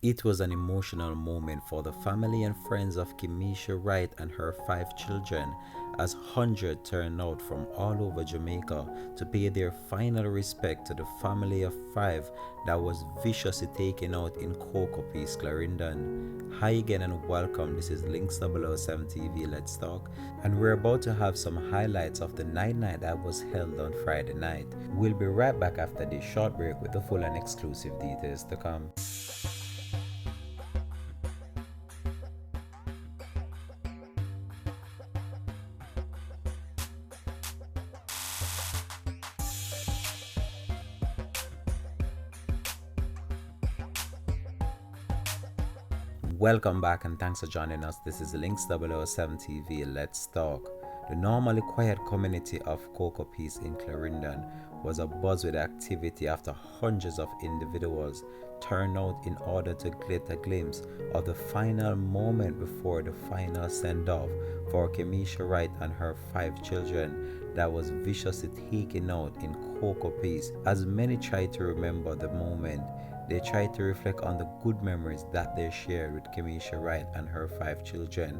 It was an emotional moment for the family and friends of Kimesha Wright and her 5 children as hundreds turned out from all over Jamaica to pay their final respect to the family of 5 that was viciously taken out in Coco, Clarendon. Hi again and welcome, this is Links 007 TV Let's Talk, and we're about to have some highlights of the night that was held on Friday night. We'll be right back after this short break with the full and exclusive details to come. Welcome back and thanks for joining us. This is Links 007 TV Let's Talk. The normally quiet community of Coco in Clarendon was abuzz with activity after hundreds of individuals turned out in order to get a glimpse of the final moment before the final send-off for Kimesha Wright and her 5 children that was viciously taken out in Coco. As many tried to remember the moment, they tried to reflect on the good memories that they shared with Kimesha Wright and her 5 children.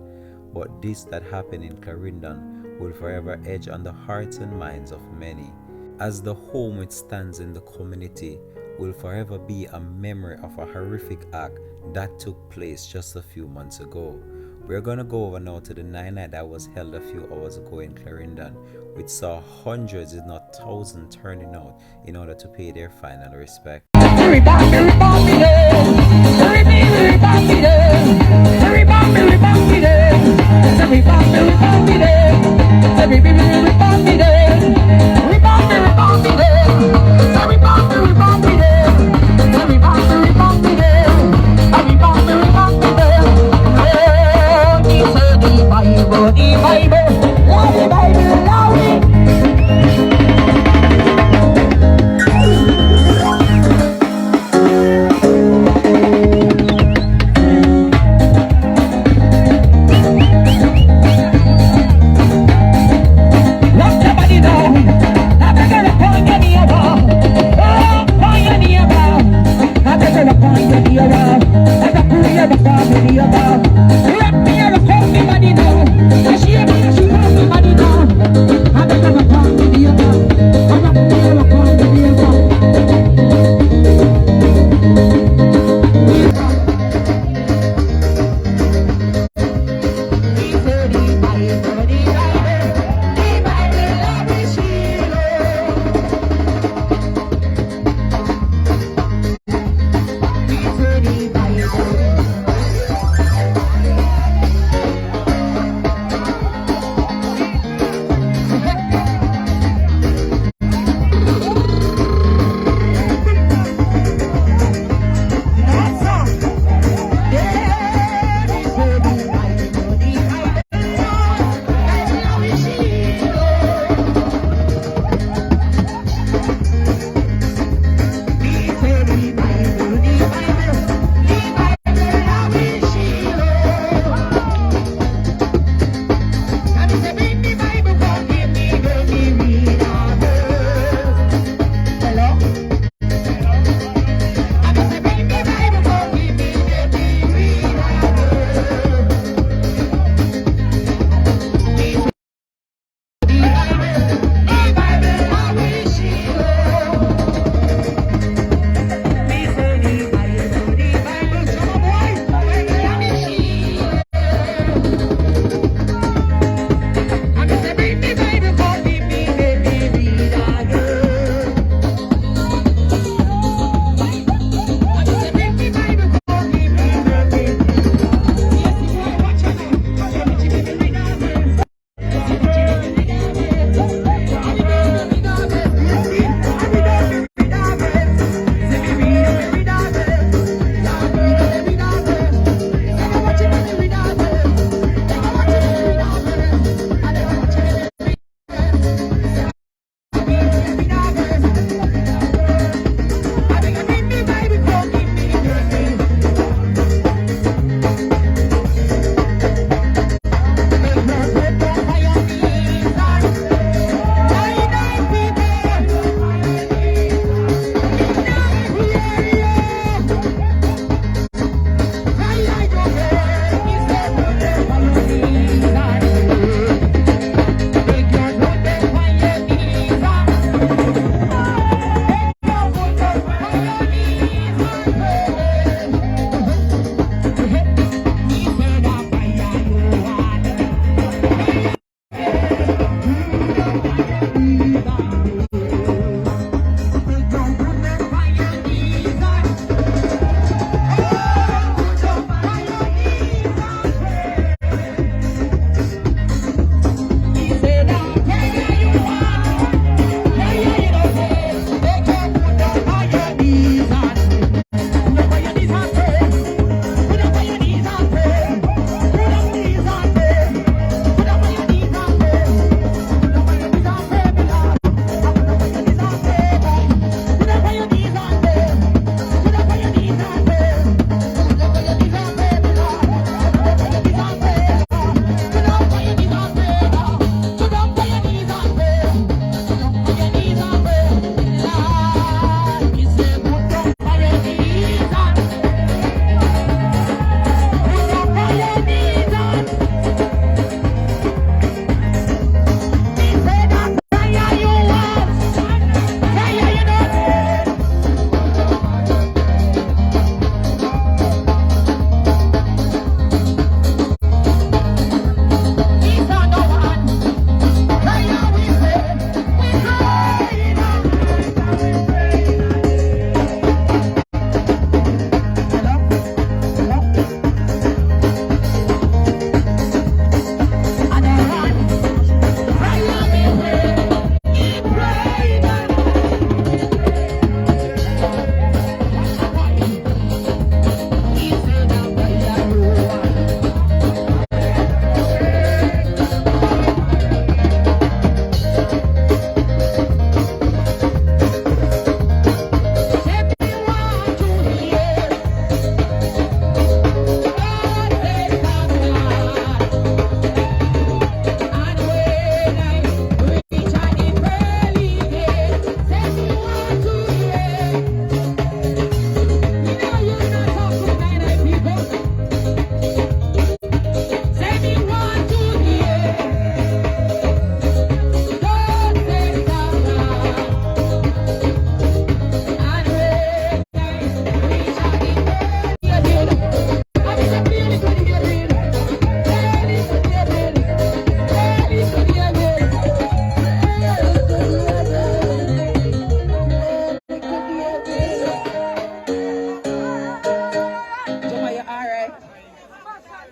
But this that happened in Clarendon will forever edge on the hearts and minds of many, as the home it stands in the community will forever be a memory of a horrific act that took place just a few months ago. We're gonna go over now to the night that was held a few hours ago in Clarendon, which saw hundreds if not thousands turning out in order to pay their final respect.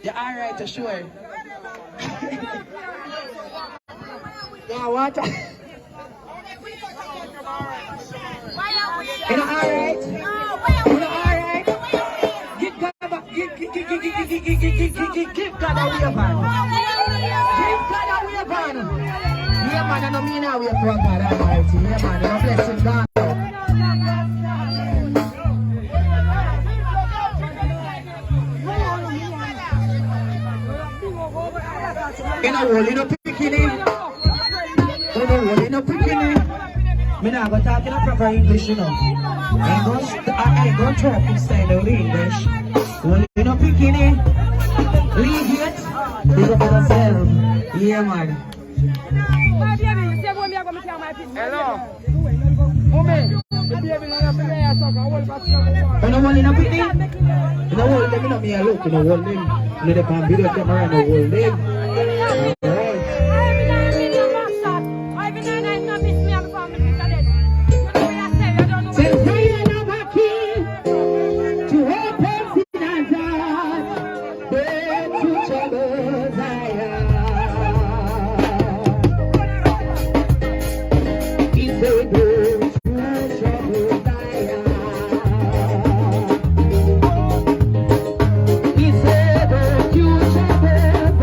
You're alright, you're sure. Yeah, what? You know alright? You know alright? Give God a wave, man. Give God a wave, man. Yeah, man, I don't mean I wait for God Almighty. Yeah, man, I don't bless him God. You know what, you know picking it. You know what, you know picking it. Me not go talk in a proper English, you know. I ain't gonna talk in style of English. Well, you know picking it. Leave it. Big up yourself. Yeah, man. Hello. Woman. You know what, you know picking it. You know what, let me know me a look. You know what, you know the can video camera and the whole thing. He said, "Don't you trouble,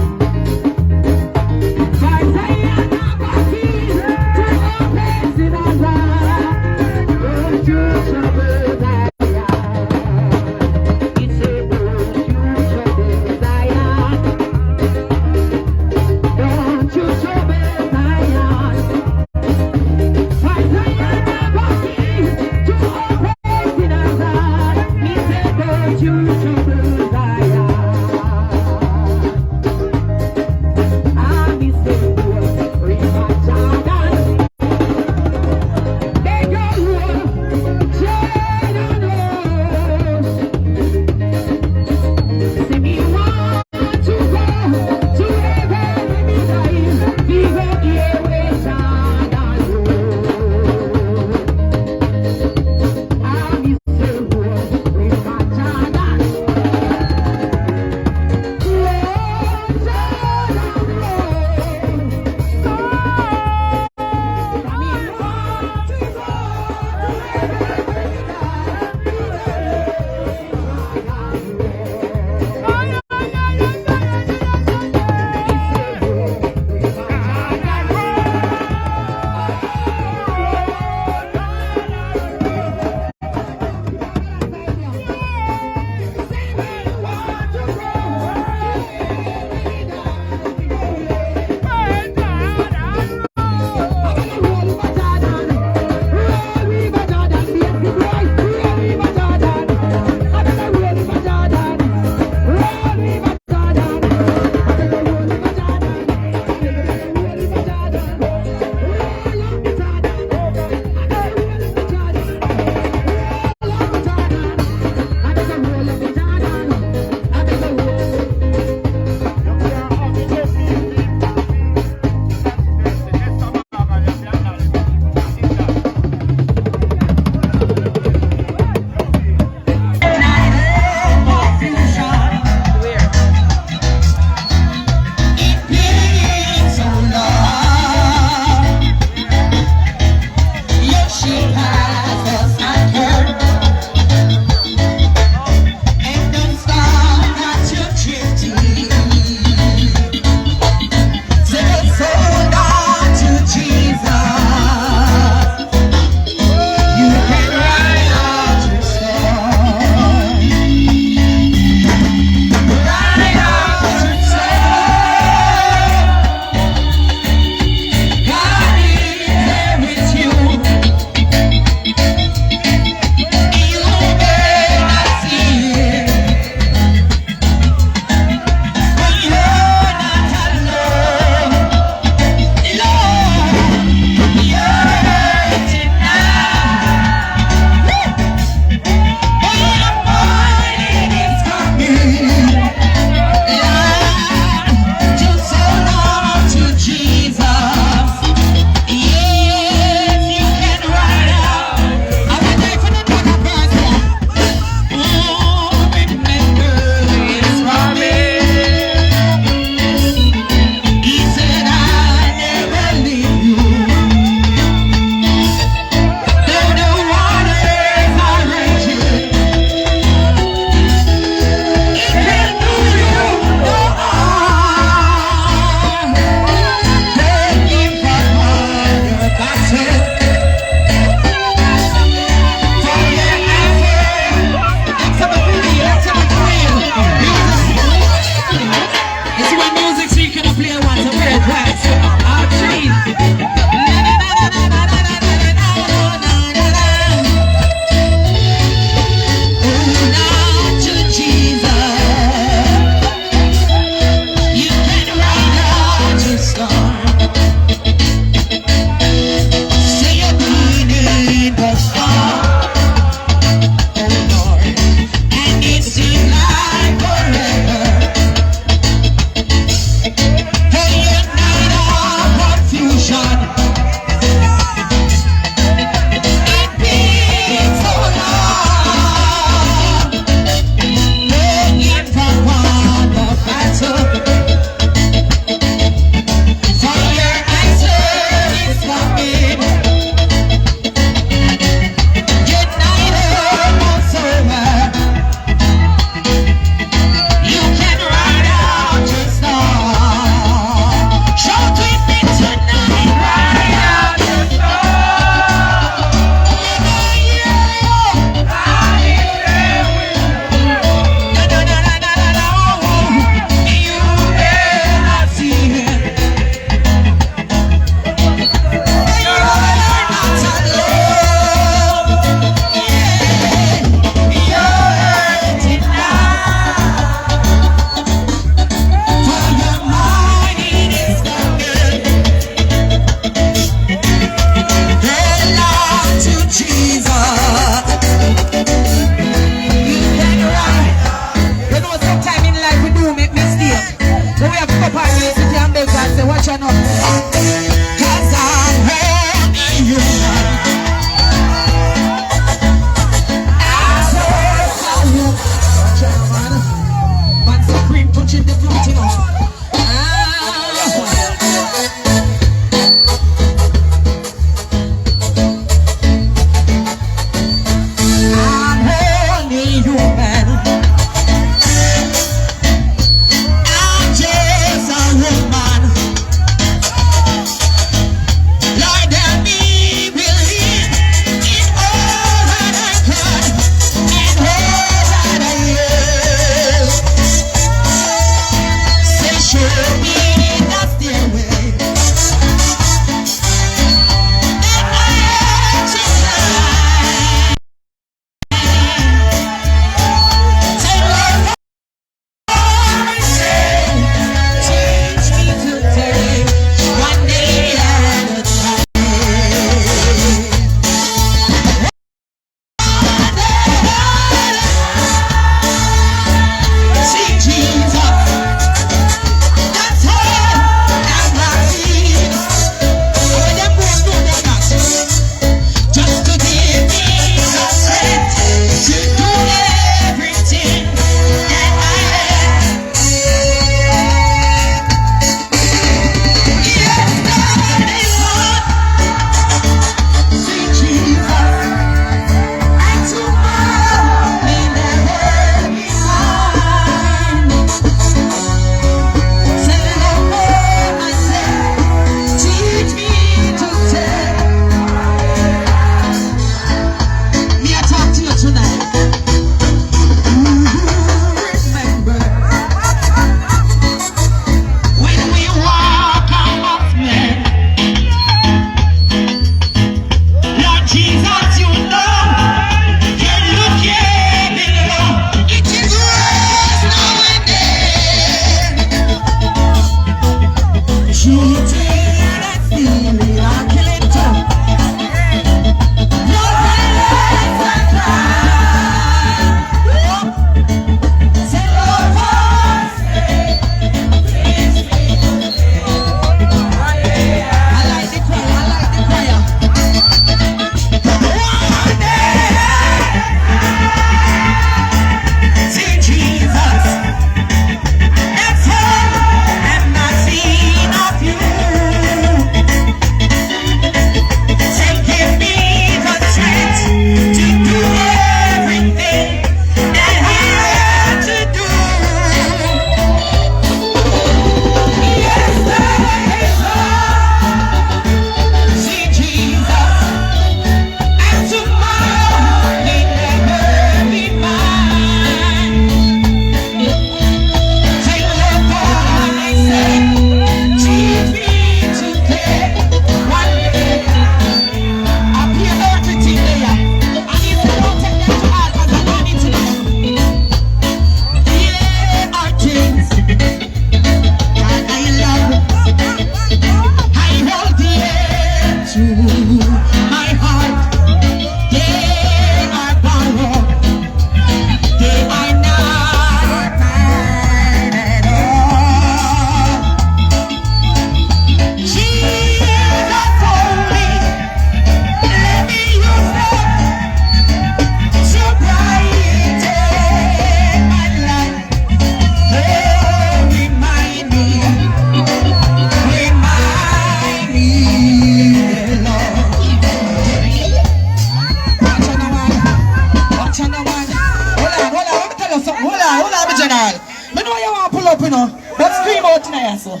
watch on the man. Hold on, let me tell you something. Hold on, my general. I know you want to pull up, you know, but scream out tonight, so.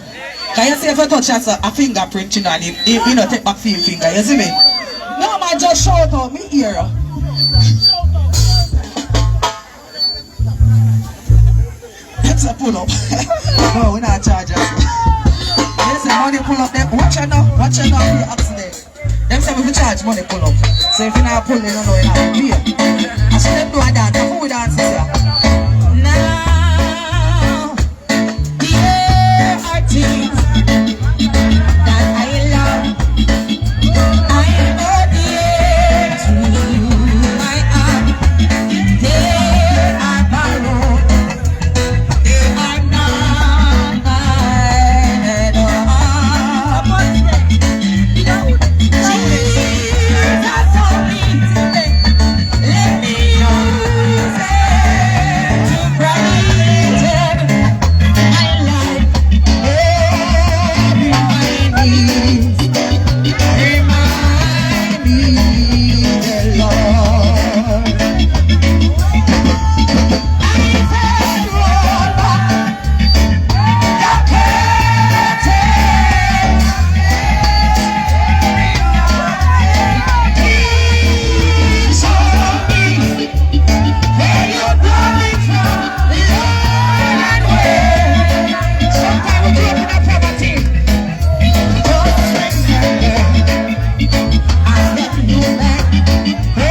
Can you see if I touch us a fingerprint, you know, and you know, take back for your finger, you see me? No, man, just shout out, me ear. Let's pull up. No, we're not charging. They say money pull up, them. Watch out now, for the accident. Them say we charge money pull up. So if you're not pulling, you know, you're not pay. I see them do a dance, how we dance here? Now, here are things that I love. I know the air to my arm. They are borrowed. They are not mine at all. Jesus told me to let me use it to brighten my life. Remind me, the Lord. I said, roll back the curtain. Please show me where you're coming from, Lord, and where. Sometimes we grew up in a poverty. Just remember, I left you back. Oh,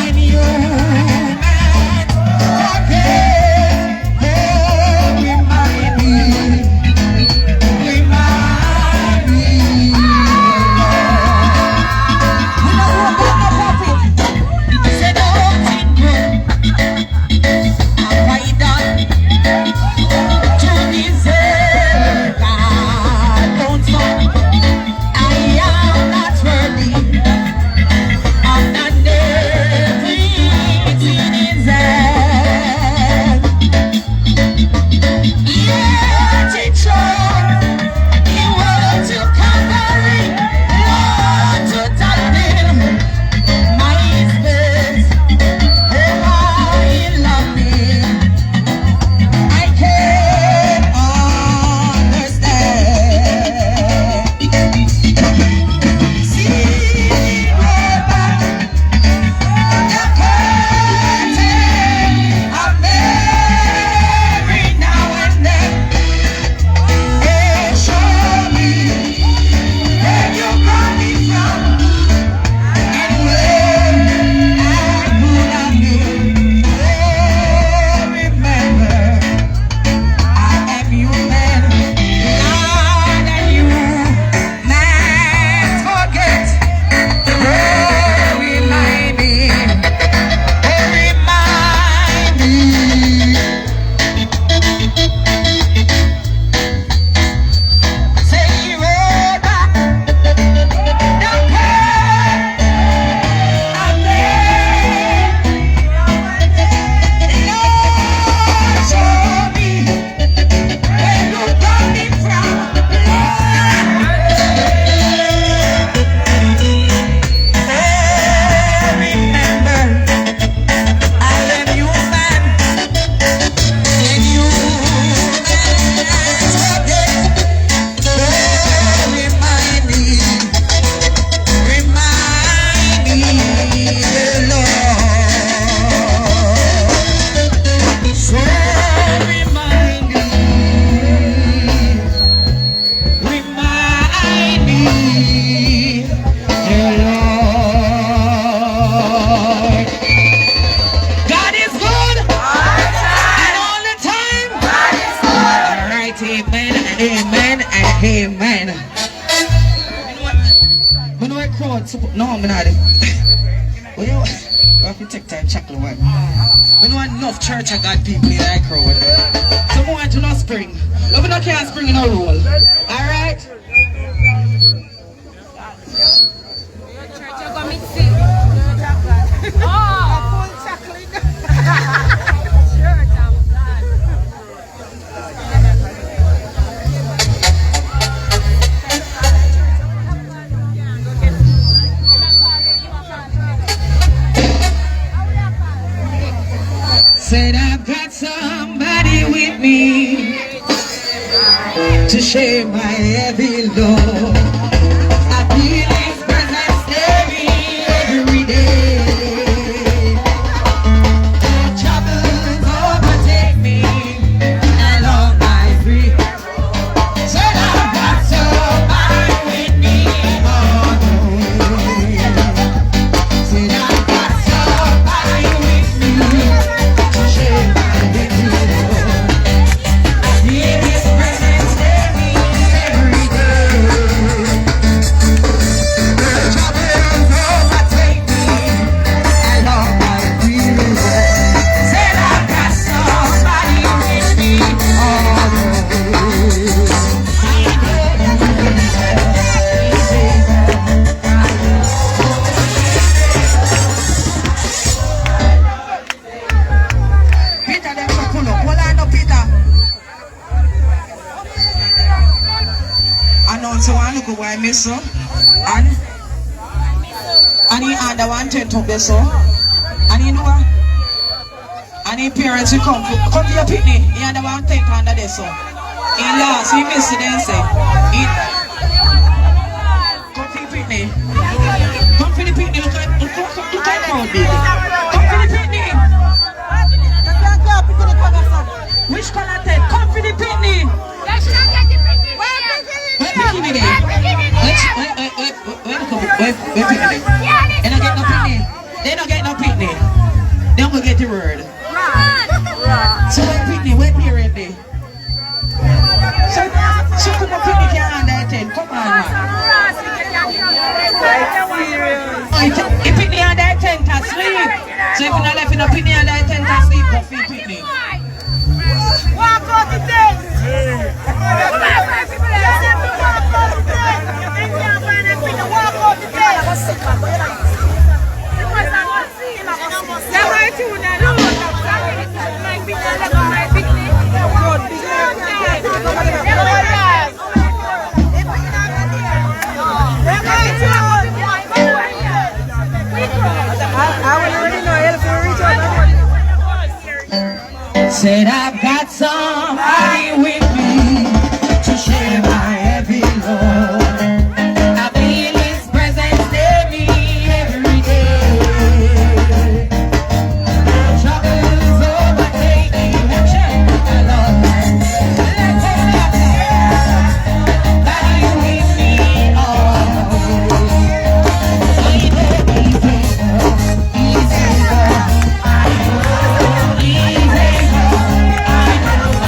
and you man, forget. Oh, remind me, we don't want no profit. Say don't think have I done to deserve God's son? I am not worthy of not everything is there. Yet it showed he went to Calvary, Lord, to darling my space. Oh, how he loved me, I can't understand. See, roll back the curtain of every now and then. Hey, show me where you're coming from and where I could have been. Oh, remember, I am human, Lord, and you man forget. Oh, remind me, say roll back the curtain of Lord, show me where you're coming from, remember, I am human, and you forget. Oh, remind me, the Lord. So remind me, the Lord. God is good, and all the time. All right, amen, and amen. I know I crowd, no, I'm not. Well, you have to take time, chocolate one. I know enough church of God people in that crowd. So I want to not spring. Love no can't spring in a roll. All right? Said I've got somebody with me to share my heavy load. I feel his presence daily, every day. Troubles overtake me along my free. Said I've got somebody with me all the way. Said I've got somebody with me to share my heavy load. I feel his presence daily, every day. Troubles overtake me along my free road. Said I've got somebody with me all the way. Peter, them so pull up. Hold on up, Peter. I know so I look at why miss so. And he under one tent up there so. And you know what? And his parents will come to your picnic. He under one tent under there so. He lost, he missed it then say. Come for the picnic. Come for the picnic. Look at crowd, baby. Come for the picnic. Which color tent? Come for the picnic. Where picnic there? Where picnic? They don't get no picnic. They don't get no picnic. They don't get the word. So where picnic? Where parent there? So come on picnic here under the tent. Come on man. If picnic under the tent asleep. So if you're not left in a picnic under the tent asleep, go for picnic. Walk out the tent! Walk out the tent! Said I've got somebody with me to share my heavy load. I feel his presence daily, every day. Troubles overtake me, I love him. Somebody with me all the way. He's able, I know. He's able, I know.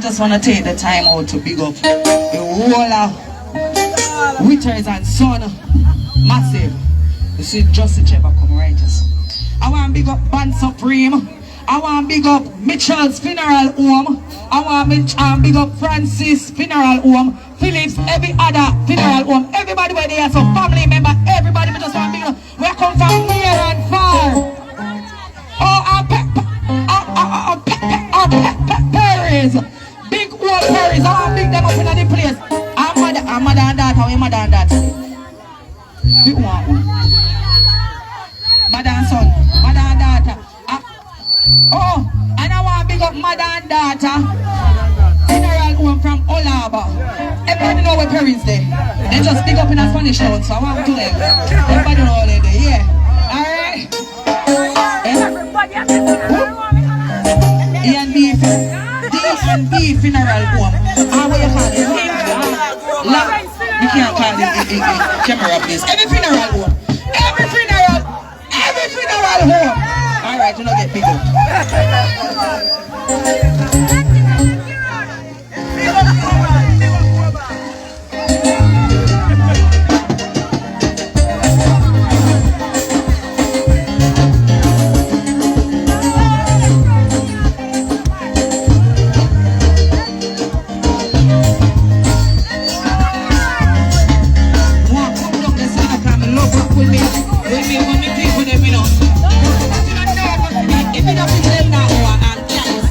just want to take the time out to big up the whole of Witters and Son. Massive. This is Justin Cheba come righteous. I want to big up Band Supreme. I want to big up Mitchell's Funeral Home. I want to big up Francis Funeral Home. Phillips, every other funeral home. Everybody where they are, so family member, everybody. We just want to big up. We come from near and far. Oh, Paris. Big old Paris. I want to big them up in the place. I'm mother and daughter. How are mother and daughter? Big one. Mother and son. Mother and daughter. Oh, and I want to big up mother and daughter. Funeral home from Olaba. Everybody know where Paris there. They just big up in a Spanish town, so I want to them. Everybody know where they there. Yeah. Alright. D&B Funeral Home. How you call it? You can't call it camera place. Every funeral home. Every funeral home. Alright, you don't get big up. If you don't feel them now, I'm jealous.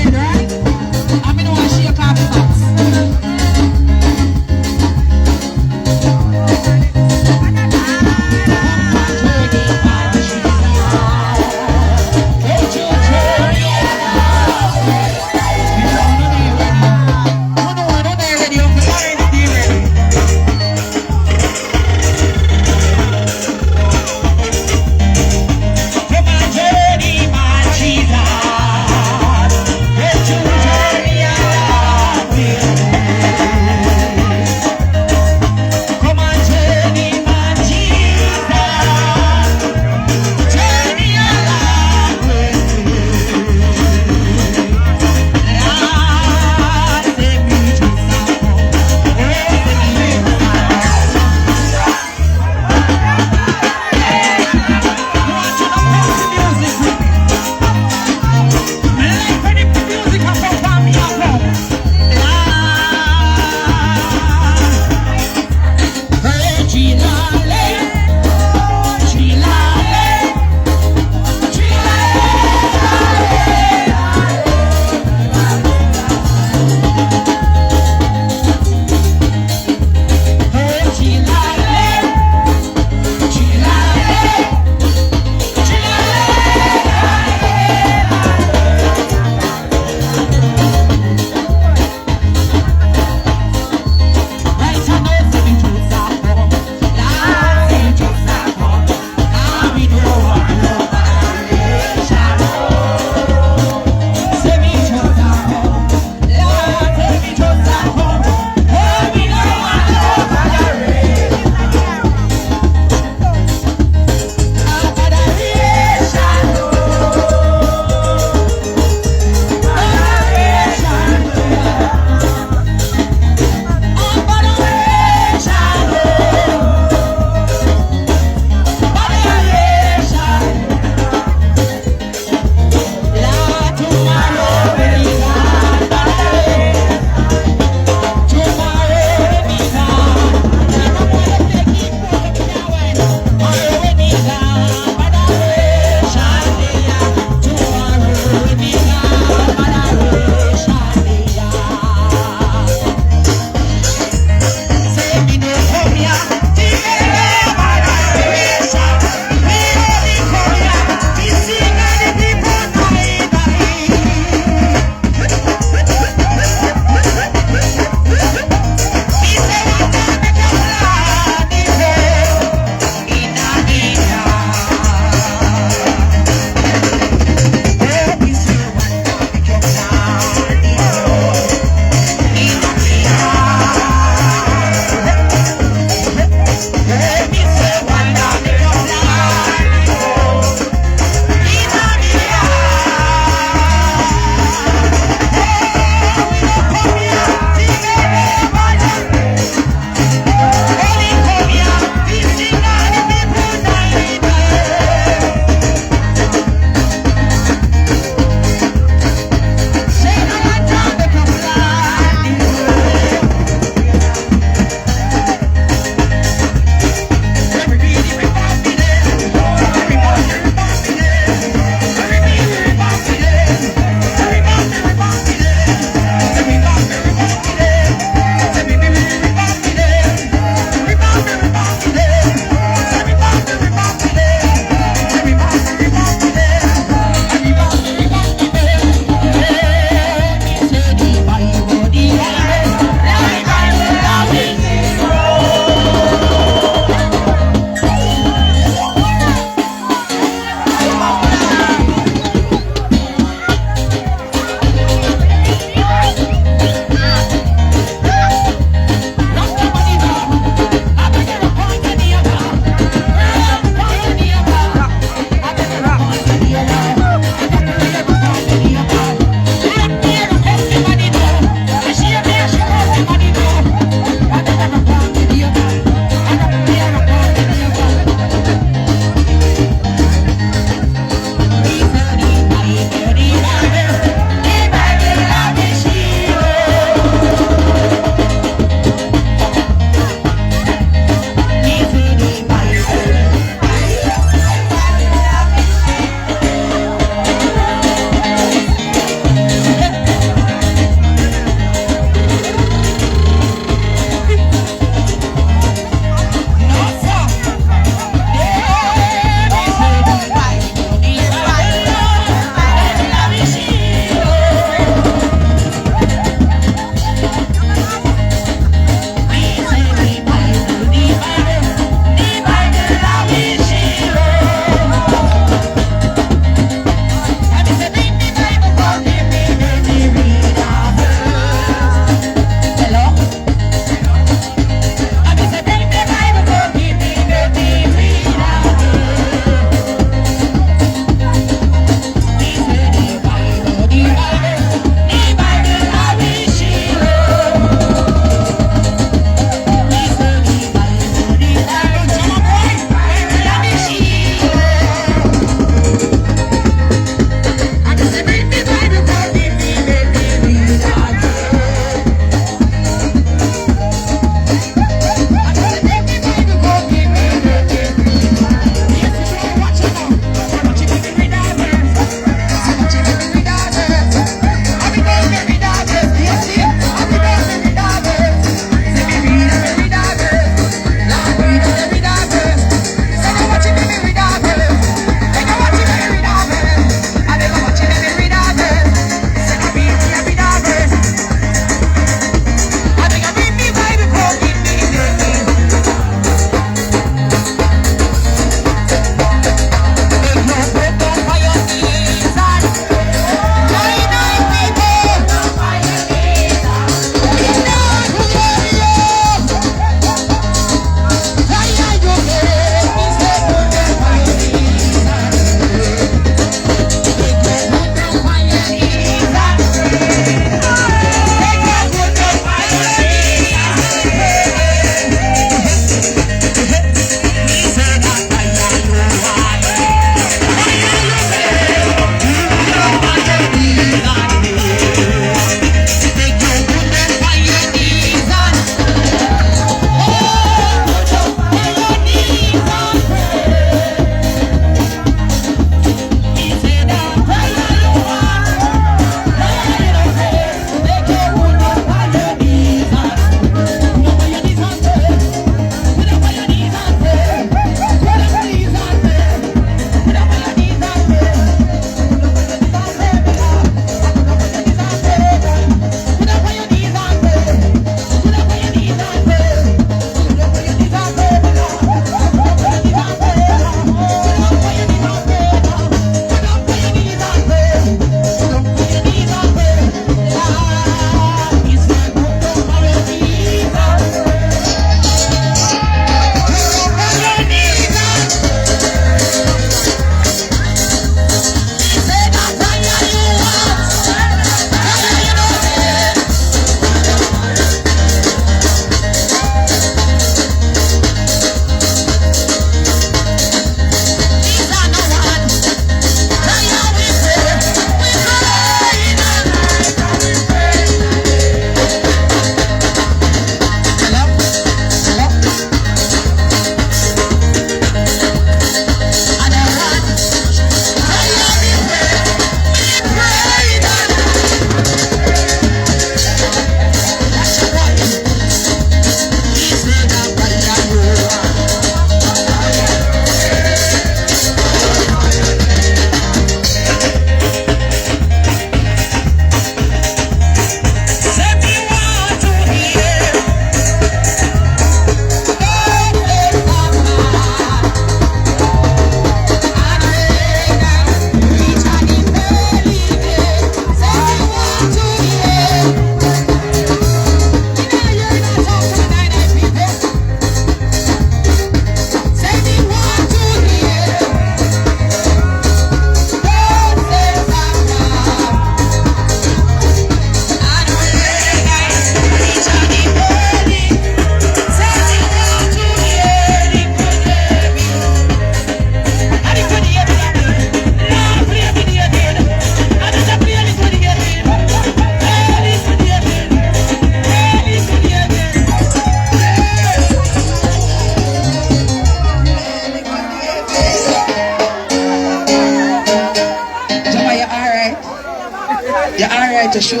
to sure.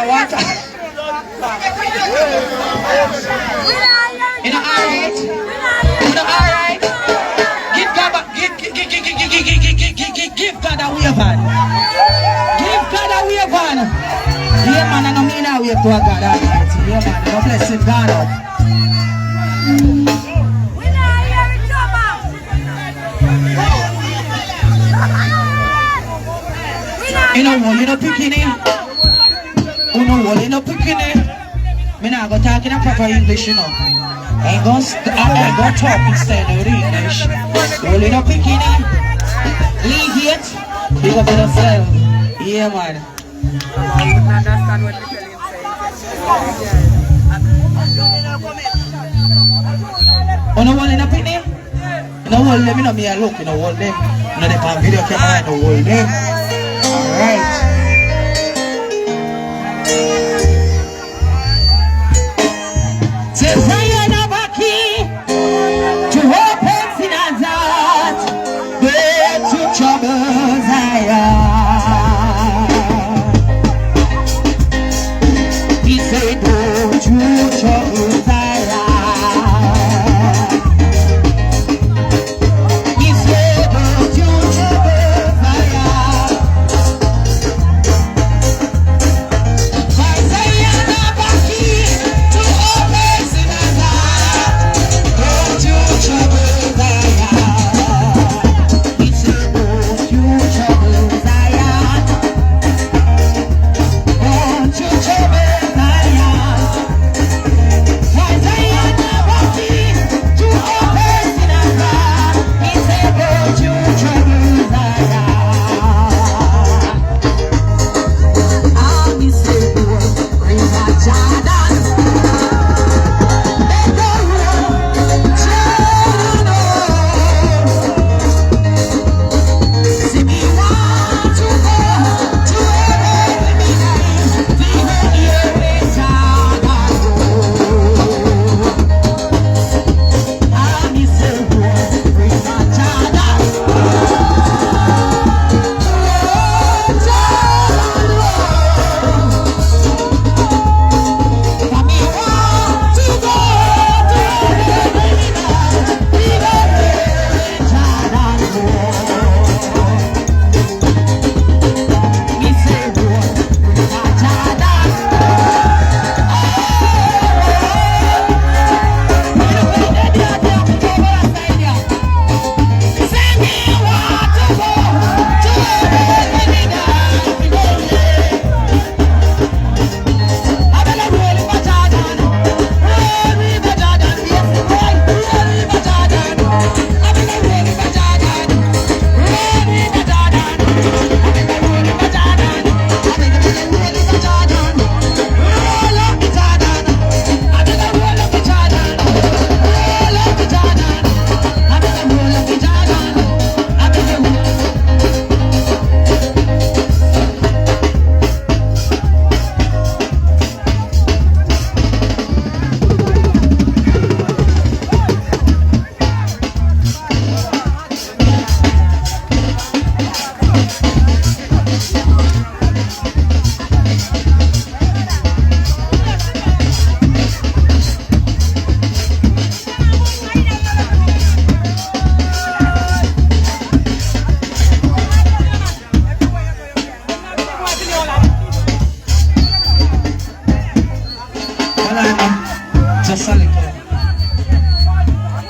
What? You know, alright? You know, alright? Give God a wave on. Give God a wave on. Yeah, man, I don't mean I wave to a God almighty. Yeah, man, no blessing God up. You know what, you know picking it? You know what, you know picking it? Me not go talk in a proper English, you know. I ain't gonna talk instead of English. Well, you know picking it? Leave it. Pick up yourself. Yeah, man. I wouldn't understand what you're telling him. You know what, you know picking it? You know what, let me know me a look, you know what them. You know they can video camera, you know what them. Alright. Says I am a key to open sinners' heart, but to troubles I am. He said, don't you troubles I am. He said, don't you troubles I am.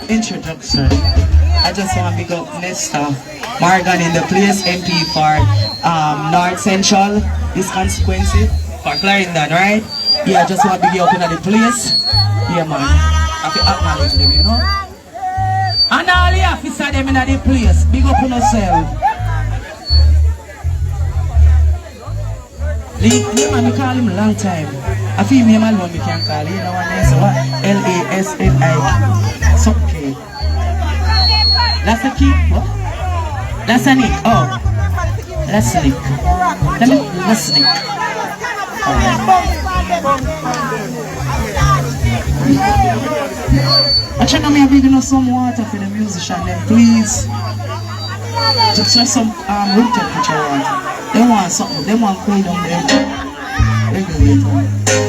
Introduction. I just want to big up Nesta Morgan in the place, MP for North Central, this consequences for Clarendon, right? Yeah, I just want to big up in the place. Yeah, man. I have to acknowledge them, you know. And all the officers them in the place, big up on yourself. The man, we call him a long time. I feel me alone we can call him, you know what name? So what? Lasni. It's okay. That's a key? What? That's a nick. Oh. That's a nick. That's a nick. I try to make some water for the musician then, please. Just some room temperature water. They want something. They want cool down there. Regulator.